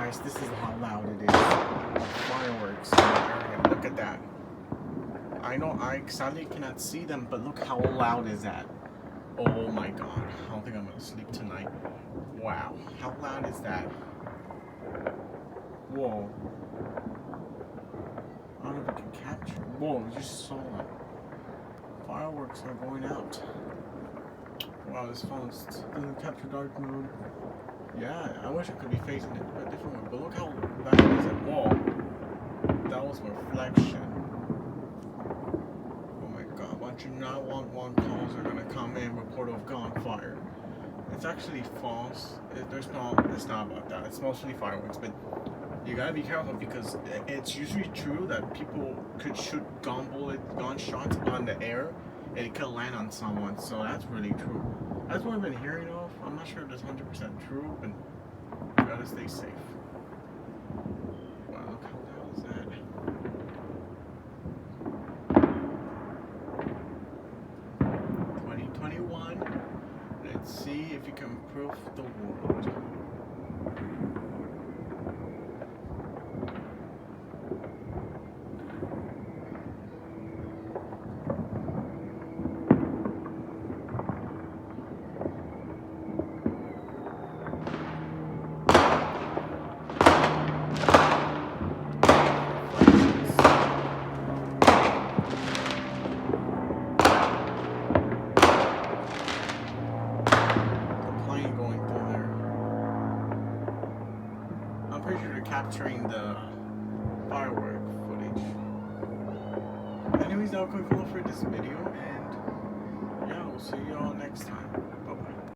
Guys, this is how loud it is. Fireworks in the area. Look at that. I know I sadly cannot see them, but look how loud is that. Oh my god. I don't think I'm gonna sleep tonight. Wow. How loud is that? Whoa. I don't know if I can capture. Whoa, you just saw it. Fireworks are going out. Wow, this phone doesn't capture dark mode. Yeah, I wish I could be facing it a different way, but look how that is at wall. That was reflection. Oh my god, a bunch of 911 calls are gonna come in, report of gunfire. It's actually false. It's not about that. It's mostly fireworks, but you gotta be careful because it's usually true that people could shoot gunshots on the air and it could land on someone, so that's really true. That's what I've been hearing of. I'm not sure if that's 100% true, but you gotta stay safe. Wow, look how loud is that? Let's see if you can improve the world. Pretty sure they're capturing the firework footage. Anyways, that'll conclude for this video, and yeah, we'll see you all next time. Bye bye.